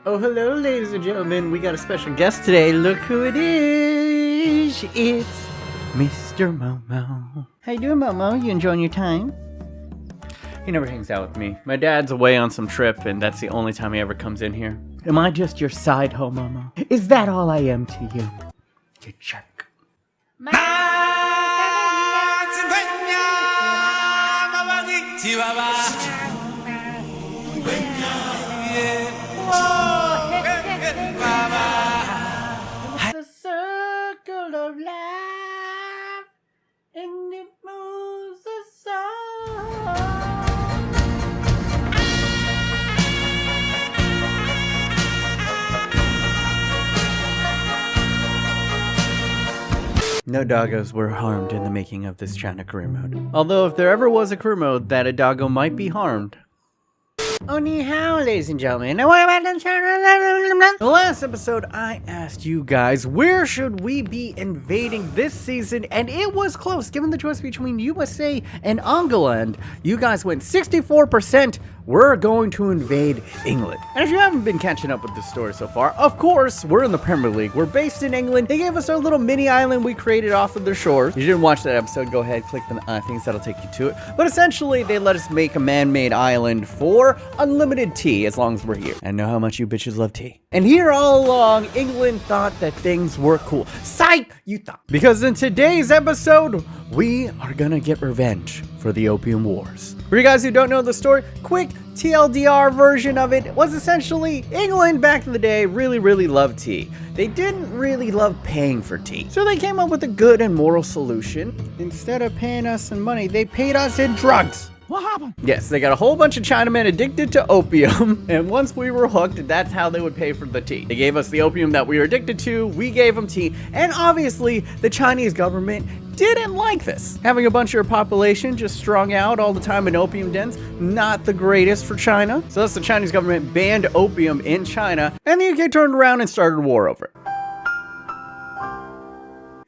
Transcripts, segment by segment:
Oh, hello, ladies and gentlemen. We got a special guest today. Look who it is. It's Mr. Momo. How you doing, Momo? You enjoying your time? He never hangs out with me. My dad's away on some trip, and that's the only time he ever comes in here. Am I just your side hoe, Momo? Is that all I am to you? You jerk. The circle of life, and it moves us all. No doggos were harmed in the making of this China career mode. Although if there ever was a career mode that a doggo might be harmed. Oh, ni hao, ladies and gentlemen. Now, what about the last episode, I asked you guys, where should we be invading this season? And it was close, given the choice between USA and England. You guys went 64%. We're going to invade England. And if you haven't been catching up with this story so far, of course, we're in the Premier League. We're based in England. They gave us our little mini island we created off of their shores. If you didn't watch that episode, go ahead, click the things that'll take you to it. But essentially, they let us make a man-made island for unlimited tea as long as we're here. I know how much you bitches love tea. And here all along, England thought that things were cool. Psych, you thought. Because in today's episode, we are gonna get revenge for the Opium Wars. For you guys who don't know the story, quick TLDR version of it was essentially England back in the day really loved tea. They didn't really love paying for tea. So they came up with a good and moral solution. Instead of paying us in money, they paid us in drugs. What happened? Yes, they got a whole bunch of Chinamen addicted to opium, and once we were hooked, that's how they would pay for the tea. They gave us the opium that we were addicted to, we gave them tea, and obviously, the Chinese government didn't like this. Having a bunch of your population just strung out all the time in opium dens, not the greatest for China. So thus the Chinese government banned opium in China, and the UK turned around and started a war over it.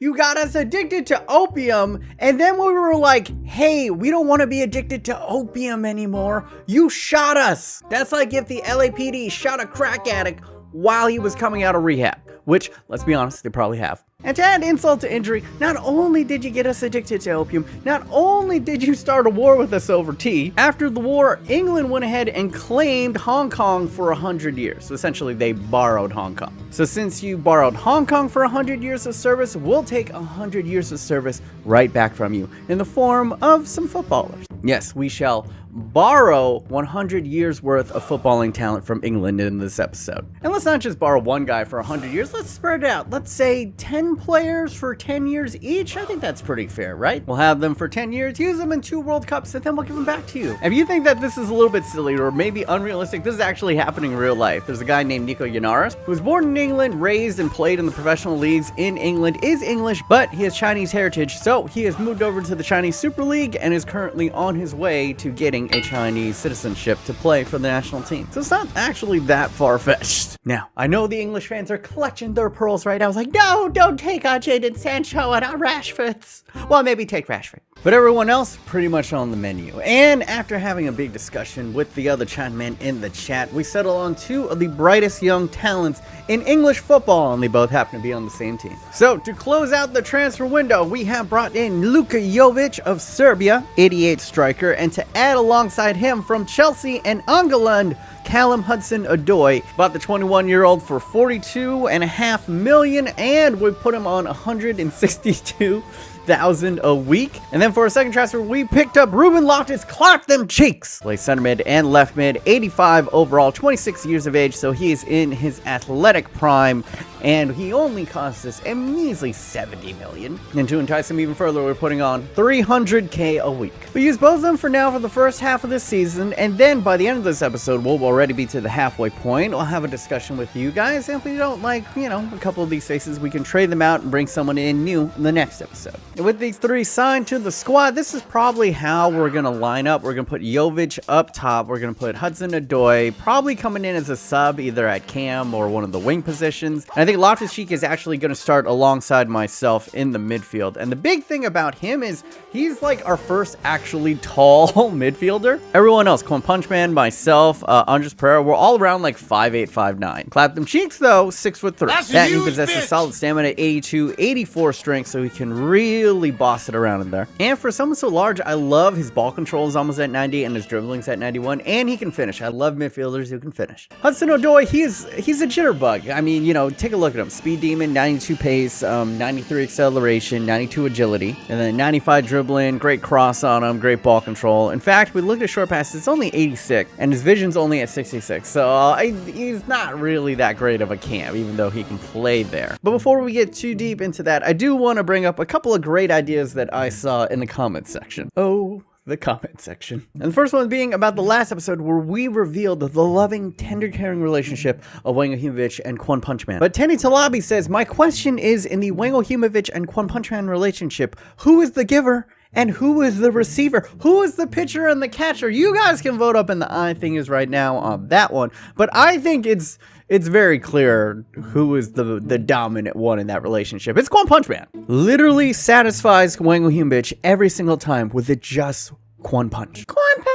You got us addicted to opium, and then we were like, hey, we don't want to be addicted to opium anymore. You shot us. That's like if the LAPD shot a crack addict while he was coming out of rehab, which, let's be honest, they probably have. And to add insult to injury, not only did you get us addicted to opium, not only did you start a war with us over tea, after the war, England went ahead and claimed Hong Kong for 100 years. So essentially, they borrowed Hong Kong. So since you borrowed Hong Kong for 100 years of service, we'll take 100 years of service right back from you in the form of some footballers. Yes, we shall borrow 100 years worth of footballing talent from England in this episode. And let's not just borrow one guy for 100 years, let's spread it out. Let's say 10 players for 10 years each. I think that's pretty fair, right? We'll have them for 10 years, use them in 2 World Cups, and then we'll give them back to you. If you think that this is a little bit silly or maybe unrealistic, this is actually happening in real life. There's a guy named Nico Yanaris who was born in England, raised and played in the professional leagues in England, is English, but he has Chinese heritage, so he has moved over to the Chinese Super League and is currently on his way to getting a Chinese citizenship to play for the national team. So it's not actually that far-fetched. Now, I know the English fans are clutching their pearls right now. I was like, no, don't take our Jadon Sancho and our Rashfords. Well, maybe take Rashford. But everyone else, pretty much on the menu. And after having a big discussion with the other Chinamen in the chat, we settled on 2 of the brightest young talents in English football, and they both happen to be on the same team. So, to close out the transfer window, we have brought in Luka Jovic of Serbia, 88 striker, and to add alongside him from Chelsea and England, Callum Hudson-Odoi. Bought the 21-year-old for $42.5 million, and we put him on $162,000 a week. And then for a second transfer, we picked up Ruben Loftus, clap them cheeks. Plays center mid and left mid, 85 overall, 26 years of age, so he is in his athletic prime, and he only cost us a measly $70 million. And to entice him even further, we're putting on $300K a week. We use both of them for now for the first half of this season, and then by the end of this episode, we'll already be to the halfway point. We'll have a discussion with you guys, and if we don't like, a couple of these faces, we can trade them out and bring someone in new in the next episode. And with these three signed to the squad, this is probably how we're going to line up. We're going to put Jovic up top. We're going to put Hudson-Odoi probably coming in as a sub, either at cam or one of the wing positions. And I think Loftus-Cheek is actually going to start alongside myself in the midfield. And the big thing about him is he's like our first actually tall midfielder. Everyone else, Quan Punchman, myself, Andres Pereira, we're all around like 5'8", 5'9". Clap them cheeks though, 6'3". That he possesses solid stamina, 82, 84 strength, so he can really boss it around in there. And for someone so large, I love his ball control is almost at 90 and his dribbling's at 91, and he can finish. I love midfielders who can finish. Hudson-Odoi, he's a jitterbug. I mean, you know, take a look at him. Speed demon, 92 pace, 93 acceleration, 92 agility, and then 95 dribbling, great cross on him, great ball control. In fact, we looked at short passes, it's only 86, and his vision's only at 66, so he's not really that great of a cam, even though he can play there. But before we get too deep into that, I do want to bring up a couple of great ideas that I saw in the comments section. Oh, the comment section. And the first one being about the last episode where we revealed the loving, tender, caring relationship of Wangohimovic and Quan Punchman. But Tenny Talabi says, my question is, in the Wangohimovic and Quan Punchman relationship, who is the giver and who is the receiver? Who is the pitcher and the catcher? You guys can vote up in the I think is right now on that one. But I think it's very clear who is the dominant one in that relationship. It's Quan Punchman. Literally satisfies Wangohimovic every single time with a just Quan Punch. Quan Punch!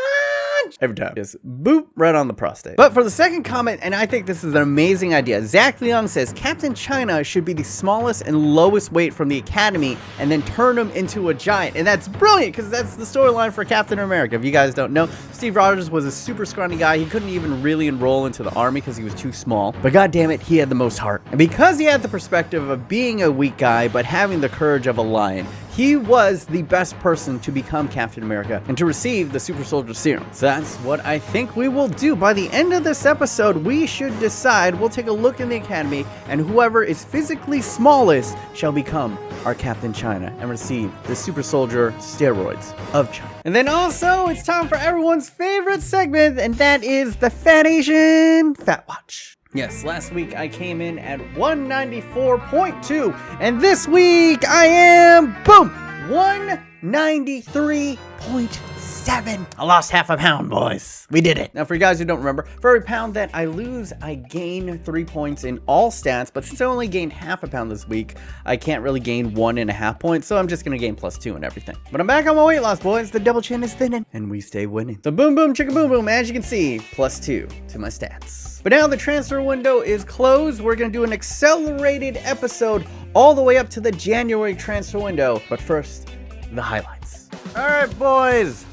Every time. Just boop, right on the prostate. But for the second comment, and I think this is an amazing idea, Zach Leong says, Captain China should be the smallest and lowest weight from the academy and then turn him into a giant. And that's brilliant because that's the storyline for Captain America. If you guys don't know, Steve Rogers was a super scrawny guy. He couldn't even really enroll into the army because he was too small. But god damn it, he had the most heart. And because he had the perspective of being a weak guy but having the courage of a lion, he was the best person to become Captain America and to receive the Super Soldier Serum. So that's what I think we will do. By the end of this episode, we should decide. We'll take a look in the academy, and whoever is physically smallest shall become our Captain China and receive the Super Soldier steroids of China. And then also, it's time for everyone's favorite segment, and that is the Fat Asian Fat Watch. Yes, last week I came in at 194.2, and this week I am, boom, 193.7. I lost half a pound, boys. We did it. Now, for you guys who don't remember, for every pound that I lose, I gain 3 points in all stats, but since I only gained half a pound this week, I can't really gain 1.5 points, so I'm just gonna gain +2 and everything. But I'm back on my weight loss, boys. The double chin is thinning, and we stay winning. So boom, boom, chicka boom, boom, as you can see, +2 to my stats. But now the transfer window is closed. We're going to do an accelerated episode all the way up to the January transfer window. But first, the highlights. All right, boys.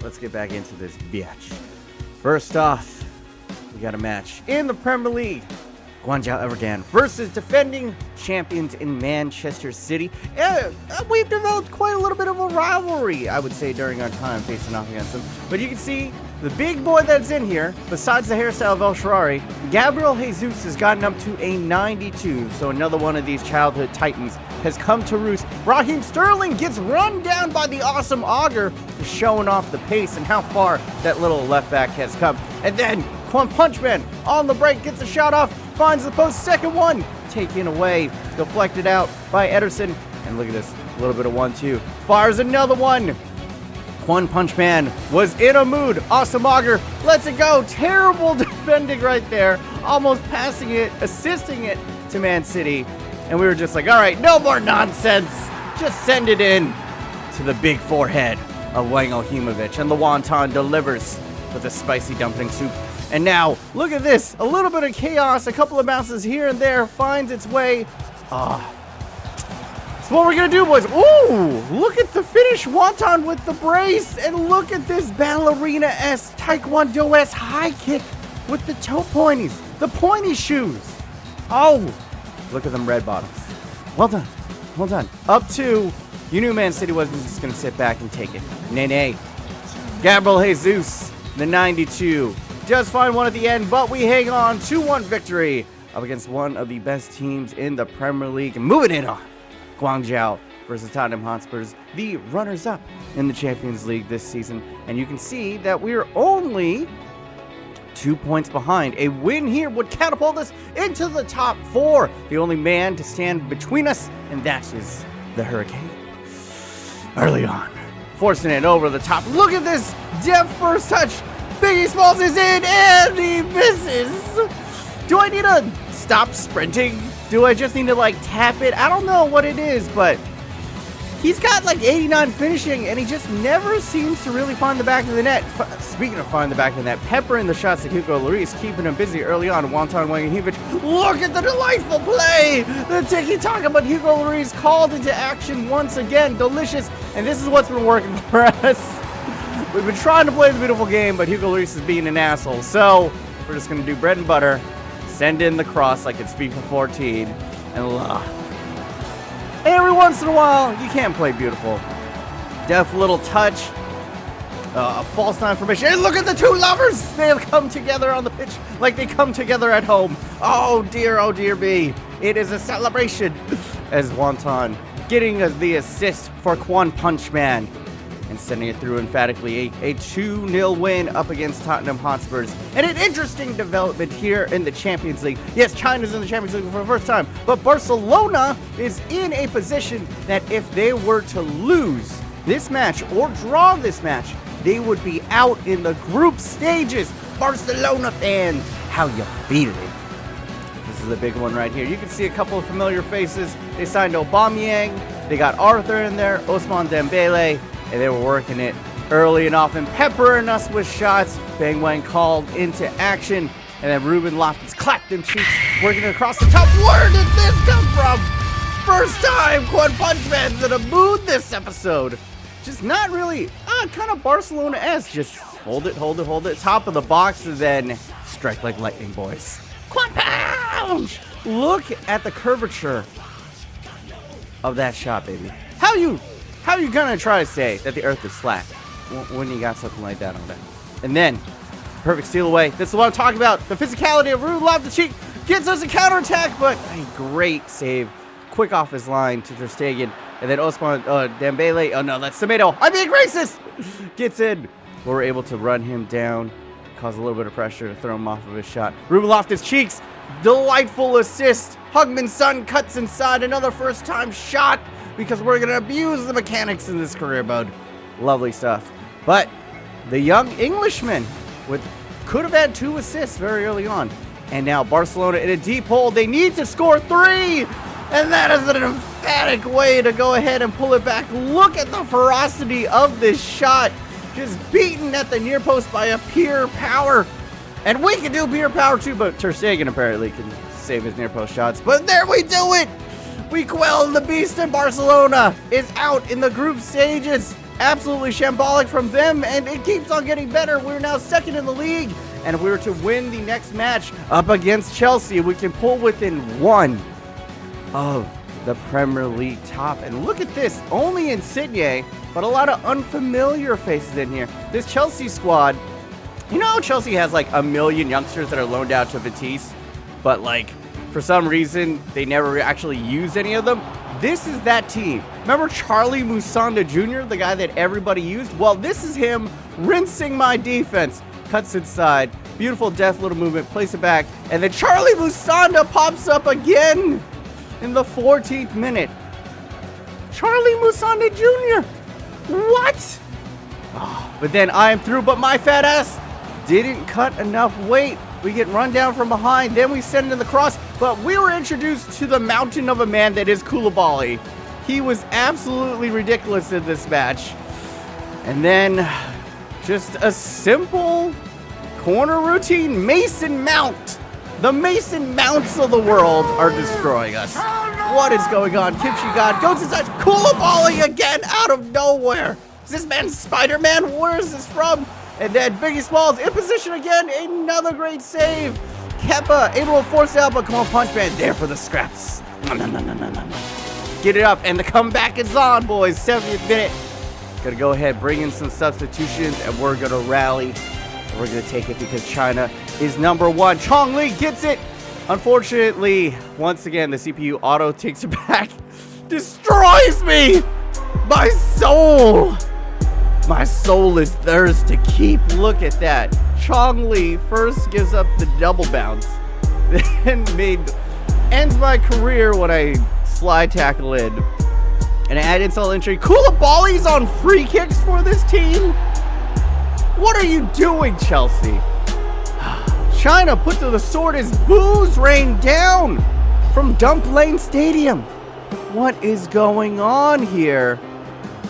Let's get back into this bitch. First off, we got a match in the Premier League. Guangzhou Evergrande versus defending champions in Manchester City. We've developed quite a little bit of a rivalry, I would say, during our time facing off against them. But you can see the big boy that's in here, besides the hairstyle of El Shaarawy, Gabriel Jesus has gotten up to a 92. So another one of these childhood titans has come to roost. Raheem Sterling gets run down by the awesome Auger, showing off the pace and how far that little left back has come. And then Quan Punchman on the break gets a shot off, finds the post, second one taken away, deflected out by Ederson. And look at this, a little bit of 1-2, fires another one. Quan Punchman was in a mood. Awesome Auger lets it go. Terrible defending right there, almost passing it, assisting it to Man City. And we were just like, all right, no more nonsense, just send it in to the big forehead of Wangohimovic. And the wonton delivers with a spicy dumpling soup. And now, look at this. A little bit of chaos, a couple of bounces here and there, finds its way. So what we're going to do, boys. Ooh, look at the finish. Wonton with the brace. And look at this ballerina-esque, taekwondo-esque high kick with the toe pointies. The pointy shoes. Oh, look at them red bottoms. Well done. Well done. Up 2. You knew Man City wasn't just going to sit back and take it. Nay. Gabriel Jesus, the 92. Just find one at the end, but we hang on. 2-1 victory up against one of the best teams in the Premier League. And moving it on. Guangzhou versus Tottenham Hotspurs, the runners-up in the Champions League this season. And you can see that we're only 2 points behind. A win here would catapult us into the top 4. The only man to stand between us, and that is the Hurricane. early on. Forcing it over the top. Look at this depth first touch. Biggie Smalls is in and he misses. Do I need to stop sprinting? Do I just need to like tap it? I don't know what it is, but he's got like 89 finishing and he just never seems to really find the back of the net. Speaking of finding the back of the net, peppering the shots to Hugo Lloris, keeping him busy early on. Wonton Wanganivich, look at the delightful play! The tiki-taka, but Hugo Lloris called into action once again. Delicious, and this is what's been working for us. We've been trying to play the beautiful game, but Hugo Lloris is being an asshole. So, we're just going to do bread and butter, send in the cross like it's FIFA 14, and every once in a while, you can't play beautiful. Deft little touch, a false nine formation. And look at the two lovers! They have come together on the pitch like they come together at home. Oh dear B. It is a celebration as Wonton getting the assist for Quan Punch Man and sending it through emphatically. A 2-0 win up against Tottenham Hotspurs. And an interesting development here in the Champions League. Yes, China's in the Champions League for the first time, but Barcelona is in a position that if they were to lose this match or draw this match, they would be out in the group stages. Barcelona fans, how you feeling? This is a big one right here. You can see a couple of familiar faces. They signed Aubameyang, they got Arthur in there, Ousmane Dembele, and they were working it early and often, peppering us with shots. Bang Wang called into action, and then Ruben Loftus clapped them cheeks, working it across the top. Where did this come from? First time Quan Punch Man's in a mood this episode. Just not really, kind of Barcelona-esque. Just hold it, top of the box, and then strike like lightning, boys. Quan Punch! Look at the curvature of that shot, baby. How you gonna try to say that the earth is flat when you got something like that on that? And then, perfect steal away. This is what I'm talking about. The physicality of Ruben Loftus-Cheek gets us a counterattack, but a great save. Quick off his line to Ter Stegen. And then Ousmane Dembele. Oh no, that's Semedo. I'm being racist! Gets in. We're able to run him down. Cause a little bit of pressure to throw him off of his shot. Ruben Loftus-Cheek's delightful assist. Hugman's son cuts inside. Another first time shot. Because we're going to abuse the mechanics in this career mode. Lovely stuff. But the young Englishman could have had 2 assists very early on. And now Barcelona in a deep hole. They need to score 3. And that is an emphatic way to go ahead and pull it back. Look at the ferocity of this shot. Just beaten at the near post by a pure power. And we can do pure power too, but Ter Stegen apparently can save his near post shots. But there we do it. We quelled the beast, and Barcelona is out in the group stages. Absolutely shambolic from them, and it keeps on getting better. We're now second in the league, and if we were to win the next match up against Chelsea, we can pull within 1 of the Premier League top. And look at this, only Insigne, but a lot of unfamiliar faces in here. This Chelsea squad, you know, Chelsea has like a million youngsters that are loaned out to Betis, but like, for some reason, they never actually used any of them. This is that team. Remember Charlie Musonda Jr., the guy that everybody used? Well, this is him rinsing my defense. Cuts inside. Beautiful deft little movement. Place it back. And then Charlie Musonda pops up again in the 14th minute. Charlie Musonda Jr. What? Oh, but then I am through, but my fat ass didn't cut enough weight. We get run down from behind, then we send in the cross, but we were introduced to the mountain of a man that is Koulibaly. He was absolutely ridiculous in this match. And then, just a simple corner routine. Mason Mount. The Mason Mounts of the world are destroying us. What is going on? Kimchi God goes inside. Koulibaly again out of nowhere. Is this man Spider-Man? Where is this from? And then Biggie Smalls in position again. Another great save. Kepa able to force it out, but come on, Punch Man there for the scraps. Get it up, and the comeback is on, boys. 70th minute. Gonna go ahead, bring in some substitutions, and we're gonna rally. We're gonna take it because China is number 1. Chong Li gets it. Unfortunately, once again, the CPU auto takes it back. Destroys me. My soul. My soul is theirs to keep. Look at that. Chong Li first gives up the double bounce, then ends my career when I slide tackle in. And add insult injury, Koulibaly's on free kicks for this team? What are you doing, Chelsea? China put to the sword as boos rain down from Dump Lane Stadium. What is going on here?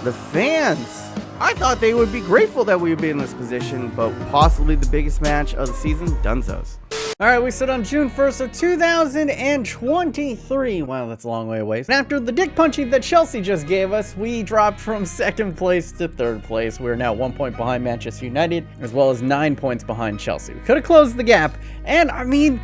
The fans. I thought they would be grateful that we would be in this position, but possibly the biggest match of the season, Dunzos. All right, we sit on June 1st of 2023. Wow, that's a long way away. And after the dick punching that Chelsea just gave us, we dropped from 2nd place to 3rd place. We're now 1 point behind Manchester United, as well as 9 points behind Chelsea. We could have closed the gap, and I mean,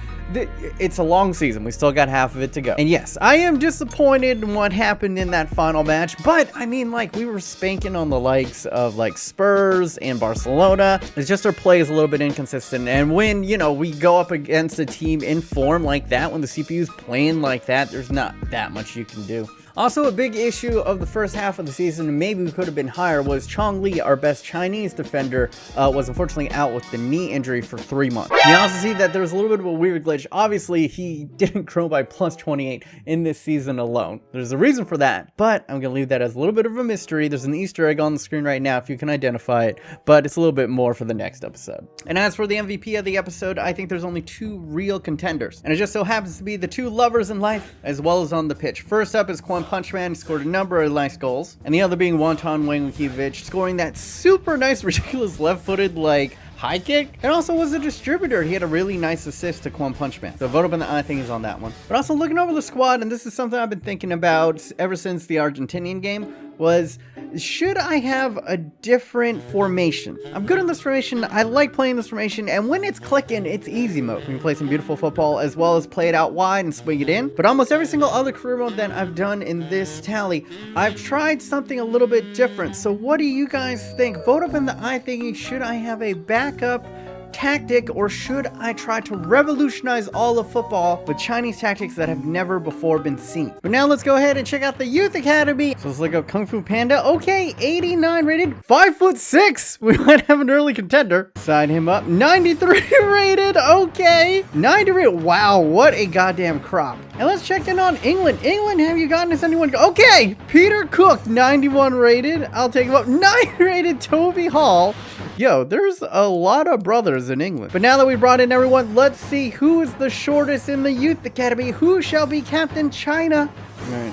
it's a long season. We still got half of it to go. And yes, I am disappointed in what happened in that final match, but I mean, like, we were spanking on the likes of like Spurs and Barcelona. It's just our play is a little bit inconsistent. And when, you know, we go up against a team in form like that, when the CPU's playing like that, there's not that much you can do. Also, a big issue of the first half of the season, and maybe we could have been higher, was Chong Li, our best Chinese defender, was unfortunately out with the knee injury for 3 months. You also see that there was a little bit of a weird glitch. Obviously, he didn't grow by plus 28 in this season alone. There's a reason for that, but I'm going to leave that as a little bit of a mystery. There's an Easter egg on the screen right now if you can identify it, but it's a little bit more for the next episode. And as for the MVP of the episode, I think there's only 2 real contenders, and it just so happens to be the 2 lovers in life as well as on the pitch. First up is Punchman, scored a number of nice goals, and the other being Wonton Wangkiewicz, scoring that super nice, ridiculous left-footed, like, high kick, and also was a distributor. He had a really nice assist to Kwon Punchman. So vote up in the I think he's on that one. But also looking over the squad, and this is something I've been thinking about ever since the Argentinian game, was should I have a different formation? I'm good in this formation. I like playing this formation, and when it's clicking, it's easy mode. We can play some beautiful football as well as play it out wide and swing it in. But almost every single other career mode that I've done in this tally, I've tried something a little bit different. So what do you guys think? Vote up in the I thinking, should I have a backup tactic, or should I try to revolutionize all of football with Chinese tactics that have never before been seen? But now let's go ahead and check out the Youth Academy. So let's look up Kung Fu Panda. Okay, 89 rated, 5'6". We might have an early contender. Sign him up. 93 rated. Okay, 90 rated. Wow, what a goddamn crop. And let's check in on England. England, have you gotten us anyone? Okay, Peter Cook, 91 rated. I'll take him up. 9 rated Toby Hall. Yo, there's a lot of brothers in England. But now that we brought in everyone, let's see who is the shortest in the Youth Academy. Who shall be Captain China? All right,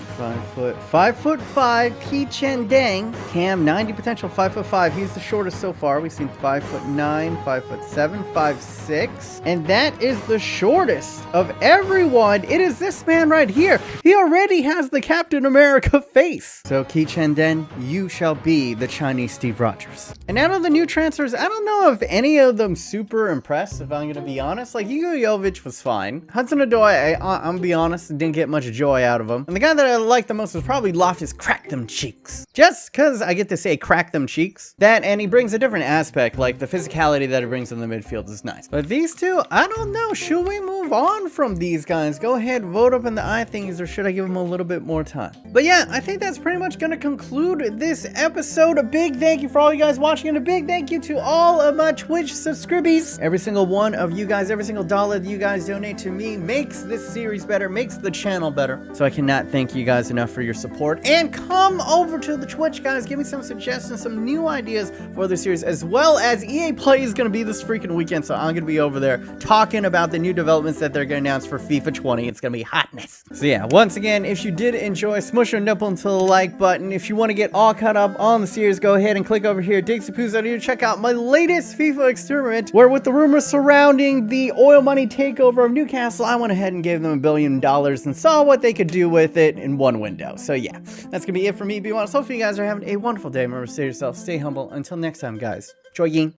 5'5", Qi Chen Dang. Cam, 90 potential, 5'5". He's the shortest so far. We've seen 5'9", 5'7", 5'6", and that is the shortest of everyone. It is this man right here. He already has the Captain America face. So Qi Chen Dang, you shall be the Chinese Steve Rogers. And out of the new transfers, I don't know if any of them super impressed, if I'm gonna be honest. Like, Hugo Jovic was fine. Hudson-Odoi, I'm gonna be honest, didn't get much joy out of him. And the guy that I liked the most was probably Loftus Crack Them Cheeks. Just because I get to say crack them cheeks. That, and he brings a different aspect, like the physicality that he brings in the midfield is nice. But these two, I don't know. Should we move on from these guys? Go ahead, vote up in the I thingies, or should I give them a little bit more time? But yeah, I think that's pretty much going to conclude this episode. A big thank you for all you guys watching, and a big thank you to all of my Twitch subscribers. Every single one of you guys, every single dollar that you guys donate to me makes this series better, makes the channel better. So I cannot thank you guys enough for your support. And come over to the Twitch, guys. Give me some suggestions, some new ideas for the series, as well as EA Play is going to be this freaking weekend. So I'm going to be over there talking about the new developments that they're going to announce for FIFA 20. It's going to be hotness. So yeah, once again, if you did enjoy, smush your nipple into the like button. If you want to get all caught up on the series, go ahead and click over here. Dixie Poos out here to check out my latest FIFA experiment, where with the rumors surrounding the oil money takeover of Newcastle, I went ahead and gave them $1 billion and saw what they could do with it in one window. So yeah, that's gonna be it for me. Be honest. Hopefully you guys are having a wonderful day. Remember, stay yourself, stay humble. Until next time, guys. Joy Ying.